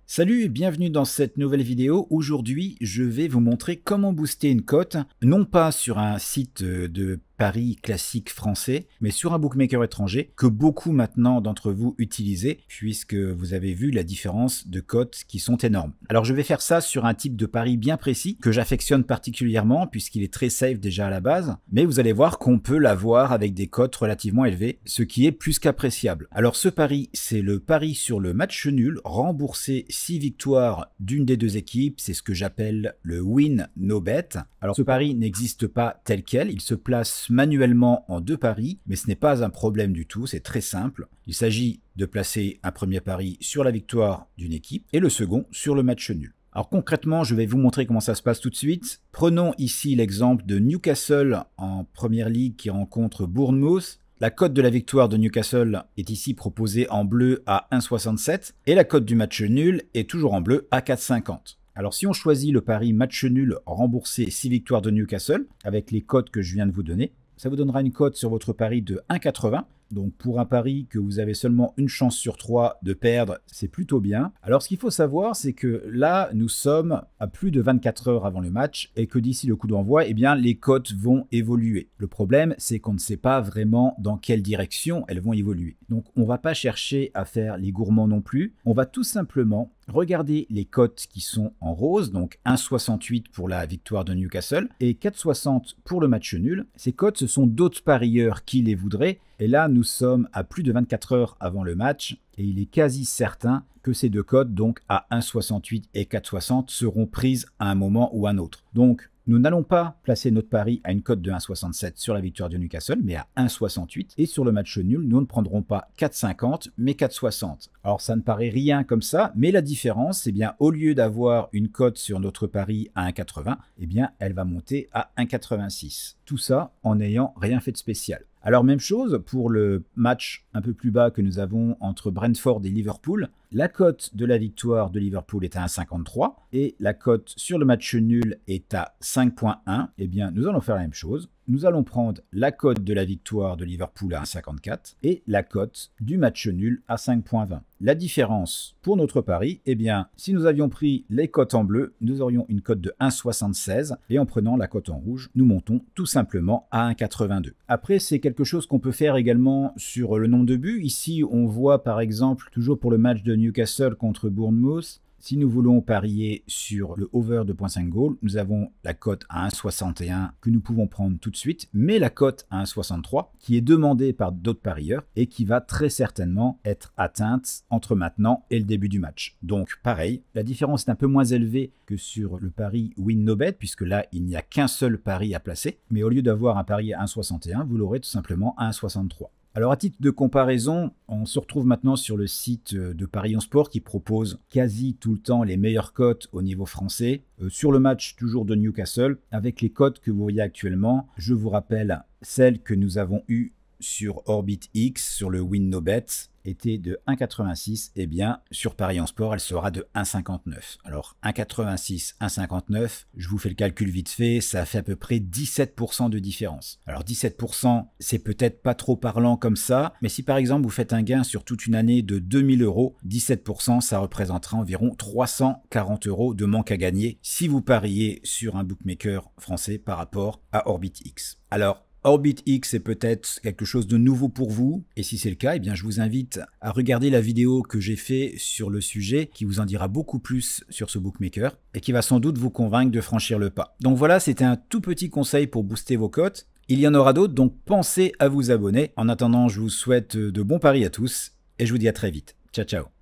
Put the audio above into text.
Salut et bienvenue dans cette nouvelle vidéo. Aujourd'hui, je vais vous montrer comment booster une cote, non pas sur un site de paris classique français, mais sur un bookmaker étranger que beaucoup maintenant d'entre vous utilisez, puisque vous avez vu la différence de cotes qui sont énormes. Alors je vais faire ça sur un type de pari bien précis que j'affectionne particulièrement puisqu'il est très safe déjà à la base, mais vous allez voir qu'on peut l'avoir avec des cotes relativement élevées, ce qui est plus qu'appréciable. Alors ce pari, c'est le pari sur le match nul, remboursé 6 victoires d'une des deux équipes, c'est ce que j'appelle le win no bet. Alors ce pari n'existe pas tel quel, il se place manuellement en deux paris, mais ce n'est pas un problème du tout, c'est très simple. Il s'agit de placer un premier pari sur la victoire d'une équipe et le second sur le match nul. Alors concrètement, je vais vous montrer comment ça se passe tout de suite. Prenons ici l'exemple de Newcastle en Première Ligue qui rencontre Bournemouth. La cote de la victoire de Newcastle est ici proposée en bleu à 1,67 et la cote du match nul est toujours en bleu à 4,50. Alors si on choisit le pari match nul remboursé 6 victoires de Newcastle avec les cotes que je viens de vous donner, ça vous donnera une cote sur votre pari de 1,80. Donc pour un pari que vous avez seulement une chance sur 3 de perdre, c'est plutôt bien. Alors ce qu'il faut savoir, c'est que là, nous sommes à plus de 24 heures avant le match et que d'ici le coup d'envoi, eh bien, les cotes vont évoluer. Le problème, c'est qu'on ne sait pas vraiment dans quelle direction elles vont évoluer. Donc on ne va pas chercher à faire les gourmands non plus. On va tout simplement regarder les cotes qui sont en rose, donc 1,68 pour la victoire de Newcastle et 4,60 pour le match nul. Ces cotes, ce sont d'autres parieurs qui les voudraient. Et là, nous sommes à plus de 24 heures avant le match et il est quasi certain que ces deux cotes, donc à 1,68 et 4,60, seront prises à un moment ou à un autre. Donc, nous n'allons pas placer notre pari à une cote de 1,67 sur la victoire de Newcastle, mais à 1,68. Et sur le match nul, nous ne prendrons pas 4,50, mais 4,60. Alors ça ne paraît rien comme ça, mais la différence, c'est bien au lieu d'avoir une cote sur notre pari à 1,80, eh bien elle va monter à 1,86. Tout ça en n'ayant rien fait de spécial. Alors même chose pour le match un peu plus bas que nous avons entre Brentford et Liverpool. La cote de la victoire de Liverpool est à 1,53 et la cote sur le match nul est à 5,1. Eh bien, nous allons faire la même chose. Nous allons prendre la cote de la victoire de Liverpool à 1,54 et la cote du match nul à 5,20. La différence pour notre pari, eh bien, si nous avions pris les cotes en bleu, nous aurions une cote de 1,76 et en prenant la cote en rouge, nous montons tout simplement à 1,82. Après, c'est quelque chose qu'on peut faire également sur le nombre de buts. Ici, on voit par exemple, toujours pour le match de Newcastle contre Bournemouth, si nous voulons parier sur le over de 2,5 goals, nous avons la cote à 1,61 que nous pouvons prendre tout de suite, mais la cote à 1,63 qui est demandée par d'autres parieurs et qui va très certainement être atteinte entre maintenant et le début du match. Donc pareil, la différence est un peu moins élevée que sur le pari win no bet puisque là il n'y a qu'un seul pari à placer, mais au lieu d'avoir un pari à 1,61, vous l'aurez tout simplement à 1,63. Alors à titre de comparaison, on se retrouve maintenant sur le site de Paris en Sport qui propose quasi tout le temps les meilleures cotes au niveau français. Sur le match toujours de Newcastle, avec les cotes que vous voyez actuellement, je vous rappelle celles que nous avons eues sur OrbitX, sur le Win No Bet, était de 1,86, et bien sur Paris en Sport, elle sera de 1,59. Alors 1,86, 1,59, je vous fais le calcul vite fait, ça fait à peu près 17% de différence. Alors 17%, c'est peut-être pas trop parlant comme ça, mais si par exemple vous faites un gain sur toute une année de 2000 €, 17%, ça représentera environ 340 € de manque à gagner si vous pariez sur un bookmaker français par rapport à OrbitX. Alors, OrbitX est peut-être quelque chose de nouveau pour vous, et si c'est le cas, eh bien je vous invite à regarder la vidéo que j'ai fait sur le sujet, qui vous en dira beaucoup plus sur ce bookmaker, et qui va sans doute vous convaincre de franchir le pas. Donc voilà, c'était un tout petit conseil pour booster vos cotes. Il y en aura d'autres, donc pensez à vous abonner. En attendant, je vous souhaite de bons paris à tous, et je vous dis à très vite. Ciao, ciao.